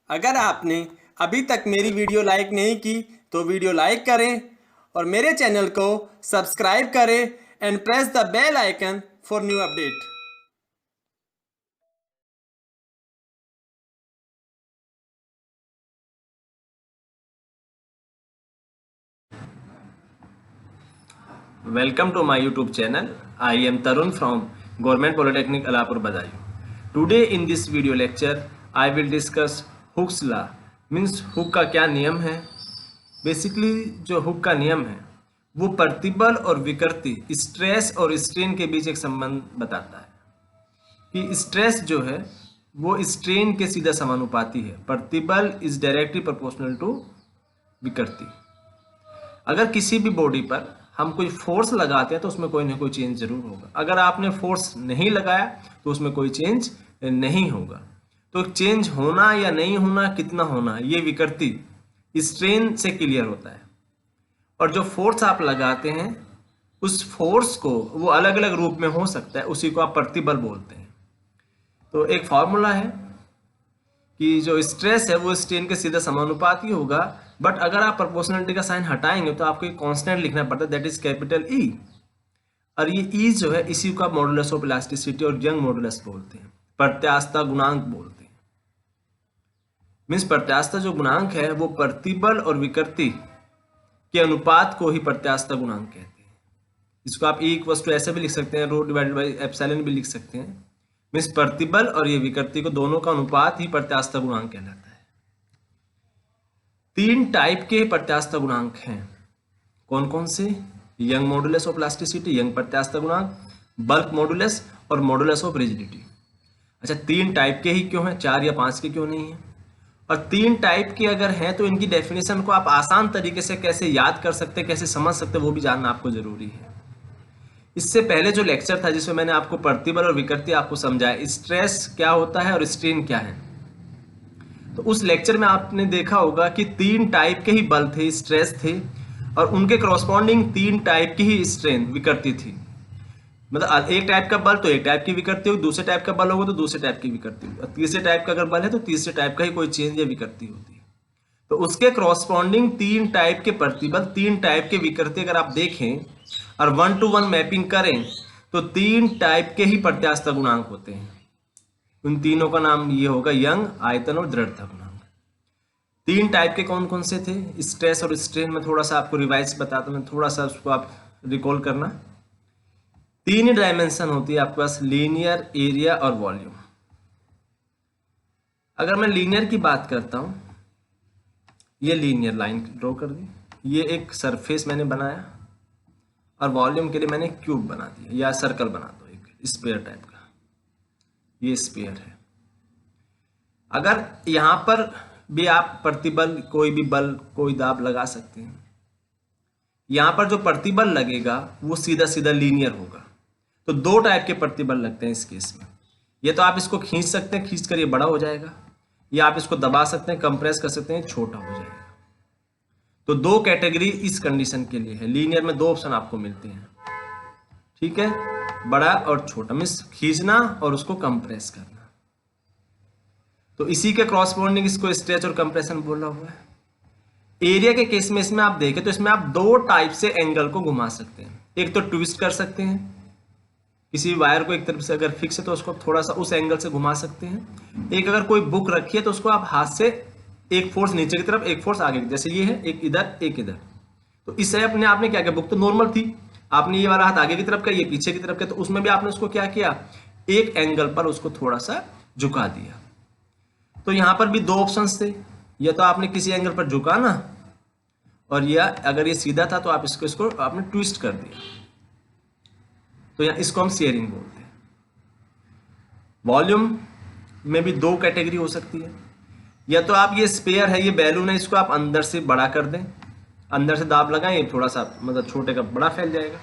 अगर आपने अभी तक मेरी वीडियो लाइक नहीं की तो वीडियो लाइक करें और मेरे चैनल को सब्सक्राइब करें and press the bell icon for new update. Welcome to my YouTube channel. I am Tarun from Government Polytechnic Alapur Badayu. Today in this video lecture I will discuss Hooke's law. Means hook का क्या नियम है। Basically जो hook का नियम है वो प्रतिबल और विकृति, स्ट्रेस और स्ट्रेन के बीच एक संबंध बताता है कि स्ट्रेस जो है वो स्ट्रेन के सीधा समानुपाती है। प्रतिबल इज डायरेक्टली प्रोपोर्शनल टू विकृति। अगर किसी भी बॉडी पर हम कोई फोर्स लगाते हैं तो उसमें कोई ना कोई चेंज जरूर होगा। अगर आपने फोर्स नहीं लगाया तो उसमें कोई चेंज नहीं होगा। तो चेंज होना या नहीं होना, कितना होना, ये विकृति स्ट्रेन से क्लियर होता है। और जो फोर्स आप लगाते हैं उस फोर्स को वो अलग अलग रूप में हो सकता है, उसी को आप प्रतिबल बोलते हैं। तो एक फॉर्मूला है कि जो स्ट्रेस है वो स्ट्रेन के सीधा समानुपाती होगा, बट अगर आप प्रोपोर्शनलिटी का साइन हटाएंगे तो आपको एक कांस्टेंट लिखना पड़ता है, दैट इज कैपिटल ई। और ये ई जो है इसी को आप मॉडुलस ऑफ इलास्टिसिटी और यंग मॉडुलस बोलते हैं, प्रत्यास्थता गुणांक बोलते हैं। मीन्स प्रत्यास्थता जो गुणांक है वो प्रतिबल और विकृति के अनुपात को ही प्रत्यास्थता गुणांक कहते हैं। इसको आप ई इक्वल्स टू ऐसे भी लिख सकते हैं, रो डिवाइडेड बाई एप्सिलॉन भी लिख सकते हैं। मीन्स प्रतिबल और ये विकृति को दोनों का अनुपात ही प्रत्यास्थता गुणांक कहलाता है। तीन टाइप के प्रत्यास्थता गुणांक हैं। कौन कौन से? Young modulus of elasticity, Young प्रत्यास्थता गुणांक, बल्क मॉडुलस और मॉडुलस ऑफ रिजिडिटी। अच्छा, तीन टाइप के ही क्यों हैं? 4 या 5 के क्यों नहीं है? और तीन टाइप के अगर हैं तो इनकी डेफिनेशन को आप आसान तरीके से कैसे याद कर सकते हैं, कैसे समझ सकते हैं, वो भी जानना आपको जरूरी है। इससे पहले जो लेक्चर था जिसमें मैंने आपको प्रतिबल और विकृति आपको समझाया, स्ट्रेस क्या होता है और स्ट्रेन क्या है, तो उस लेक्चर में आपने देखा होगा कि तीन टाइप के ही बल थे, स्ट्रेस थे, और उनके करस्पॉन्डिंग तीन टाइप की ही स्ट्रेन, विकृति थी। मतलब एक टाइप का बल तो एक टाइप की विकृति होगी, दूसरे टाइप का बल होगा तो दूसरे टाइप की विकृति होगी, और तीसरे टाइप का अगर बल है तो तीसरे टाइप का ही कोई चेंज या विकृति होती है। तो उसके करस्पॉन्डिंग तीन टाइप के प्रतिबल, तीन टाइप के विकृति अगर आप देखें और 1 to 1 मैपिंग करें तो तीन टाइप के ही प्रत्यास्थता गुणांक होते हैं। उन तीनों का नाम ये होगा यंग, आयतन और दृढ़ता गुणांक। तीन टाइप के कौन कौन से थे? स्ट्रेस और स्ट्रेन में थोड़ा सा आपको रिवाइज बताता हूँ, थोड़ा सा उसको आप रिकॉल करना। तीन ही डायमेंशन होती है आपके पास, लीनियर, एरिया और वॉल्यूम। अगर मैं लीनियर की बात करता हूँ, ये लीनियर लाइन ड्रॉ कर दी, ये एक सरफेस मैंने बनाया, और वॉल्यूम के लिए मैंने क्यूब बना दिया या सर्कल बना दो, एक स्फीयर टाइप का, ये स्फीयर है। अगर यहाँ पर भी आप प्रतिबल, कोई भी बल, कोई दाब लगा सकते हैं। यहाँ पर जो प्रतिबल लगेगा वो सीधा सीधा लीनियर होगा। तो दो टाइप के प्रतिबल लगते हैं इस केस में। ये तो आप इसको खींच सकते हैं, खींच कर ये बड़ा हो जाएगा, या आप इसको दबा सकते हैं, कंप्रेस कर सकते हैं, छोटा हो जाएगा। तो दो कैटेगरी इस कंडीशन के लिए है। लीनियर में दो ऑप्शन आपको मिलते हैं, ठीक है, बड़ा और छोटा, मीन्स खींचना और उसको कंप्रेस करना। तो इसी के क्रॉसबॉन्डिंग इसको स्ट्रेच और कंप्रेशन बोला हुआ है। एरिया के केस में इसमें आप देखें तो इसमें आप दो टाइप से एंगल को घुमा सकते हैं। एक तो ट्विस्ट कर सकते हैं, किसी वायर को एक तरफ से अगर फिक्स है तो उसको थोड़ा सा उस एंगल से घुमा सकते हैं। एक अगर कोई बुक रखी है तो उसको आप हाथ से एक फोर्स नीचे की तरफ, एक फोर्स आगे की, जैसे ये है, एक इधर एक इधर। तो इससे अपने आपने क्या किया, बुक तो नॉर्मल थी, आपने ये वाला हाथ आगे की तरफ किया, ये पीछे की तरफ किया, तो उसमें भी आपने उसको क्या किया, एक एंगल पर उसको थोड़ा सा झुका दिया। तो यहां पर भी दो ऑप्शंस थे, या तो आपने किसी एंगल पर झुकाना, और या अगर ये सीधा था तो आप इसको आपने ट्विस्ट कर दिया। तो यहाँ इसको हम शेयरिंग बोलते हैं। वॉल्यूम में भी दो कैटेगरी हो सकती है, या तो आप ये स्पेयर है, ये बैलून है, इसको आप अंदर से बड़ा कर दें, अंदर से दाब लगाएं, ये थोड़ा सा मतलब छोटे का बड़ा फैल जाएगा,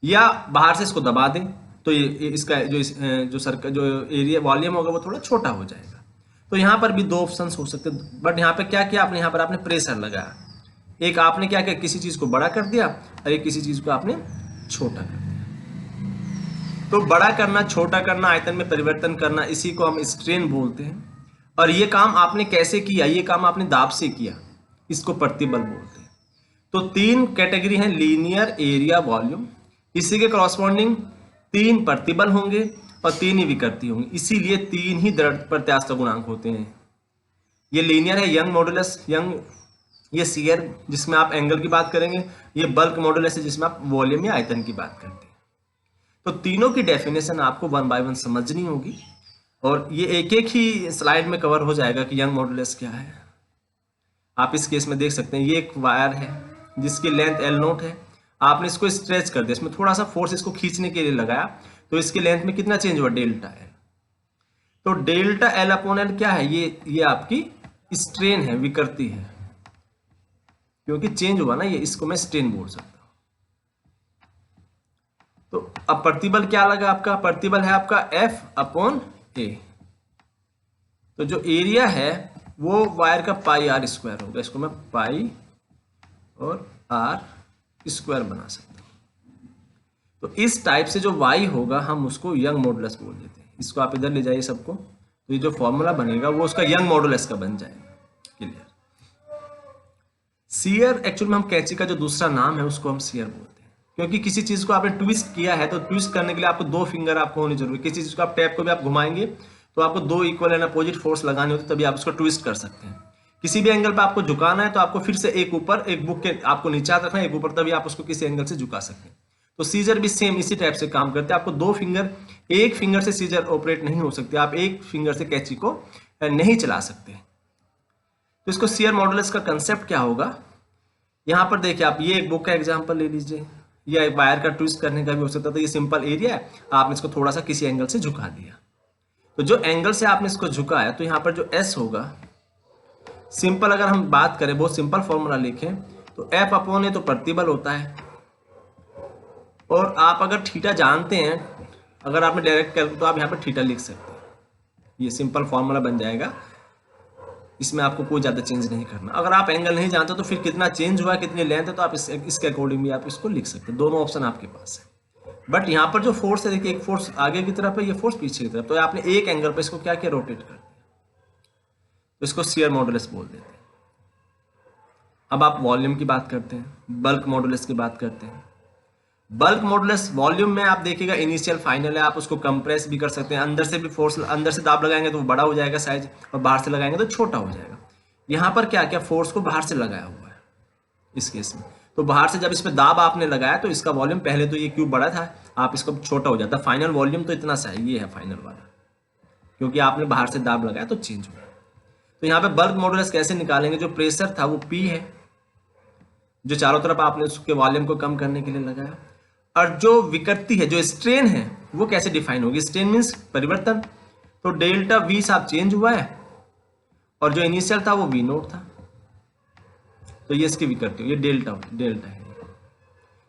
या बाहर से इसको दबा दें तो ये इसका जो सर्कल, जो एरिया वॉल्यूम होगा वो थोड़ा छोटा हो जाएगा। तो यहाँ पर भी दो ऑप्शंस हो सकते हैं, बट यहाँ पे क्या किया आपने, यहाँ पर आपने प्रेशर लगाया। एक आपने क्या किया, किसी चीज को बड़ा कर दिया, और एक किसी चीज को आपने छोटा कर दिया। तो बड़ा करना, छोटा करना, आयतन में परिवर्तन करना, इसी को हम स्ट्रेन बोलते हैं। और ये काम आपने कैसे किया, ये काम आपने दाब से किया, इसको प्रतिबल बोलते हैं। तो 3 कैटेगरी हैं, लीनियर, एरिया, वॉल्यूम। इसी के करॉस्पॉन्डिंग 3 प्रतिबल होंगे और 3 ही विकृति होंगी, इसीलिए 3 ही दृढ़ प्रत्यास्थ गुणांक होते हैं। ये लीनियर है, यंग मॉडुलस, यंग, ये शियर जिसमें आप एंगल की बात करेंगे, ये बल्क मॉडुलस है जिसमें आप वॉल्यूम या आयतन की बात करते हैं। तो तीनों की डेफिनेशन आपको 1 बाय 1 समझनी होगी और ये एक एक ही स्लाइड में कवर हो जाएगा कि यंग मॉडुलस क्या है। आप इस केस में देख सकते हैं, ये एक वायर है जिसकी लेंथ L0 है, आपने इसको स्ट्रेच कर दिया, इसमें थोड़ा सा फोर्स इसको खींचने के लिए लगाया, तो इसकी लेंथ में कितना चेंज हुआ, डेल्टा L। तो डेल्टा L अपॉन L क्या है, ये आपकी स्ट्रेन है, विकृति है, क्योंकि चेंज हुआ ना ये, इसको मैं स्ट्रेन बोल सकता हूं। तो अब प्रतिबल क्या लगा आपका, प्रतिबल है आपका F अपॉन A। तो जो एरिया है वो वायर का पाई आर स्क्वायर होगा, इसको मैं पाई और आर स्क्वायर बना सकता हूं। तो इस टाइप से जो वाई होगा हम उसको यंग मॉडुलस बोल देते हैं। इसको आप इधर ले जाइए सबको, तो ये जो फॉर्मूला बनेगा वो उसका यंग मॉडुलस का बन जाएगा। क्लियर। शियर एक्चुअल में हम कैंची का जो दूसरा नाम है उसको हम शियर बोलते हैं, क्योंकि किसी चीज को आपने ट्विस्ट किया है तो ट्विस्ट करने के लिए आपको 2 फिंगर आपको होनी जरूरी है। किसी चीज को आप टैप को भी आप घुमाएंगे तो आपको 2 इक्वल एंड अपोजिट फोर्स लगाने होते, तभी आप उसको ट्विस्ट कर सकते हैं। किसी भी एंगल पे आपको झुकाना है तो आपको फिर से एक ऊपर, एक बुक के आपको नीचे रखना है, एक ऊपर, तभी आप उसको किसी एंगल से झुका सकते हैं। तो सीजर भी सेम इसी टाइप से काम करते हैं। आपको 2 फिंगर, एक फिंगर से सीजर ऑपरेट नहीं हो सकते, आप एक फिंगर से कैंची को नहीं चला सकते। तो इसको शियर मॉडुलस का कंसेप्ट क्या होगा, यहाँ पर देखिए आप, ये एक बुक का एग्जांपल ले लीजिए, या एक वायर का ट्विस्ट करने का भी हो सकता था। ये सिंपल एरिया है, आपने इसको थोड़ा सा किसी एंगल से झुका दिया, तो जो एंगल से आपने इसको झुकाया तो यहाँ पर जो S होगा, सिंपल अगर हम बात करें, बहुत सिंपल फॉर्मूला लिखें तो F अपॉन A तो प्रतिबल होता है, और आप अगर थीटा जानते हैं, अगर आपने डायरेक्ट कर तो आप यहाँ पर थीटा लिख सकते हैं। ये सिंपल फॉर्मूला बन जाएगा, इसमें आपको कोई ज़्यादा चेंज नहीं करना। अगर आप एंगल नहीं जानते तो फिर कितना चेंज हुआ, कितनी लेंथ है, तो आप इसके अकॉर्डिंग भी आप इसको लिख सकते हैं। दोनों ऑप्शन आपके पास है। बट यहाँ पर जो फोर्स है, देखिए, एक फोर्स आगे की तरफ है, ये फोर्स पीछे की तरफ, तो आपने एक एंगल पर इसको क्या किया, रोटेट कर दिया, तो इसको शियर मॉडुलस बोल देते हैं। अब आप वॉल्यूम की बात करते हैं, बल्क मॉडुलस की बात करते हैं। बल्क मॉडुलस वॉल्यूम में आप देखिएगा इनिशियल फाइनल है, आप उसको कंप्रेस भी कर सकते हैं, अंदर से भी फोर्स, अंदर से दाब लगाएंगे तो वो बड़ा हो जाएगा साइज, और बाहर से लगाएंगे तो छोटा हो जाएगा। यहाँ पर क्या क्या फोर्स को बाहर से लगाया हुआ है इस केस में, तो बाहर से जब इस पर दाब आपने लगाया तो इसका वॉल्यूम, पहले तो ये क्यूब बड़ा था, आप इसको छोटा हो जाता, फाइनल वॉल्यूम तो इतना सा है, ये है फाइनल वाला, क्योंकि आपने बाहर से दाब लगाया तो चेंज हुआ। तो यहाँ पे बल्क मॉडुलस कैसे निकालेंगे, जो प्रेशर था वो P है, जो चारों तरफ आपने उसके वॉल्यूम को कम करने के लिए लगाया, और जो विकृति है, जो स्ट्रेन है, वो कैसे डिफाइन होगी, स्ट्रेन मीन्स परिवर्तन, तो डेल्टा V साहब चेंज हुआ है, और जो इनिशियल था वो V0 था, तो ये इसकी विकृति, ये डेल्टा है,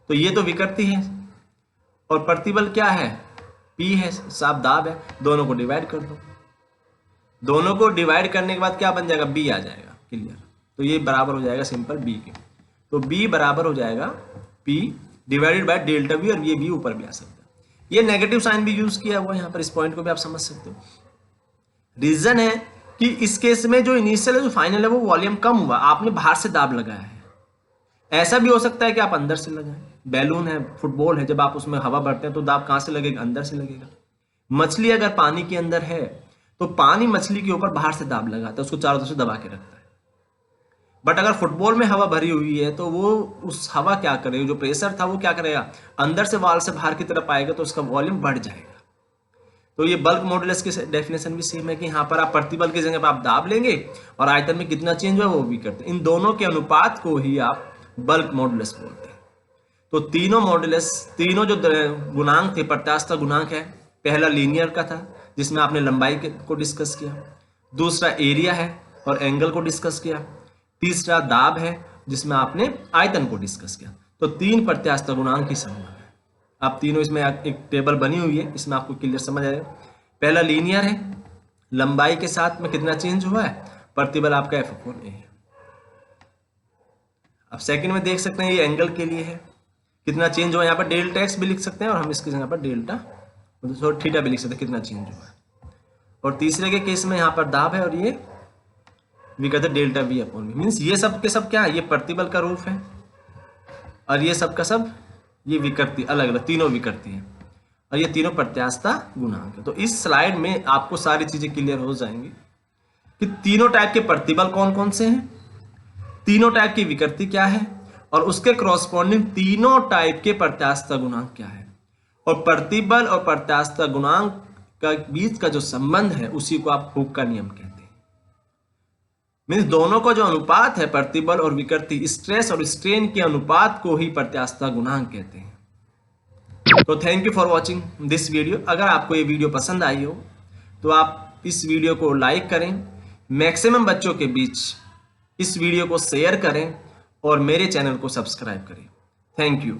तो ये तो विकृति है, और प्रतिबल क्या है, P है, साफ दाब है, दोनों को डिवाइड कर दो, दोनों को डिवाइड करने के बाद क्या बन जाएगा, B आ जाएगा। क्लियर। तो ये बराबर हो जाएगा सिंपल B के, तो B बराबर हो जाएगा P divided by delta V, और ये V ऊपर भी आ सकता है। ये नेगेटिव साइन भी यूज किया हुआ है यहाँ पर, इस पॉइंट को भी आप समझ सकते हो। रीजन है कि इस केस में जो इनिशियल है, जो फाइनल है, वो वॉल्यूम कम हुआ, आपने बाहर से दाब लगाया है। ऐसा भी हो सकता है कि आप अंदर से लगाएं, बैलून है, फुटबॉल है, जब आप उसमें हवा भरते हैं तो दाब कहाँ से लगेगा, अंदर से लगेगा। मछली अगर पानी के अंदर है तो पानी मछली के ऊपर बाहर से दाब लगाता है, उसको चारों तरफ से दबा के रखता है। बट अगर फुटबॉल में हवा भरी हुई है तो वो उस हवा क्या करेगा, जो प्रेशर था वो क्या करेगा, अंदर से वाल से बाहर की तरफ आएगा, तो उसका वॉल्यूम बढ़ जाएगा। तो ये बल्क मॉडुलस की डेफिनेशन भी सेम है कि यहाँ पर आप प्रतिबल की जगह पर आप दाब लेंगे और आयतन में कितना चेंज हुआ वो भी करते हैं। इन दोनों के अनुपात को ही आप बल्क मॉडुलस बोलते हैं। तो तीनों मॉडुलस, तीनों जो गुणांक थे, प्रत्यास्थ गुणांक है, पहला लीनियर का था जिसमें आपने लंबाई को डिस्कस किया, दूसरा एरिया है और एंगल को डिस्कस किया, तीसरा दाब है जिसमें आपने आयतन को डिस्कस किया। तो 3 प्रत्यास्थ गुणांक ही समूह है। आप तीनों, इसमें एक टेबल बनी हुई है, इसमें आपको क्लियर समझ आएगा। पहला लीनियर है, लंबाई के साथ में कितना चेंज हुआ है, प्रतिबल आपका F अपॉन A है। अब सेकंड में देख सकते हैं, ये एंगल के लिए है, कितना चेंज हुआ, यहाँ पर डेल्टा x भी लिख सकते हैं, और हम इसकी जगह पर डेल्टा थीटा भी लिख सकते हैं, कितना चेंज हुआ है। और तीसरे के केस में यहाँ पर दाब है और ये विकर्ती delta V upon V। Means ये सब के सब क्या है, ये प्रतिबल का रूप है और ये सब का सब ये विकर्ती, अलग अलग तीनों विकर्ती है और ये तीनों प्रत्यास्थता गुणांक है। तो इस स्लाइड में आपको सारी चीजें क्लियर हो जाएंगी कि तीनों टाइप के प्रतिबल कौन कौन से हैं, तीनों टाइप की विकृति क्या है और उसके क्रॉसपॉन्डिंग तीनों टाइप के प्रत्यास्थता गुणांक क्या है। और प्रतिबल और प्रत्यास्थता गुणांक का बीच का जो संबंध है उसी को आप हुक का नियम कहते हैं। मीन्स दोनों का जो अनुपात है प्रतिबल और विकृति, स्ट्रेस और स्ट्रेन के अनुपात को ही प्रत्यास्थता गुणांक कहते हैं। तो thank you for watching this video. अगर आपको ये वीडियो पसंद आई हो तो आप इस वीडियो को लाइक करें, मैक्सिमम बच्चों के बीच इस वीडियो को शेयर करें और मेरे चैनल को सब्सक्राइब करें। Thank you.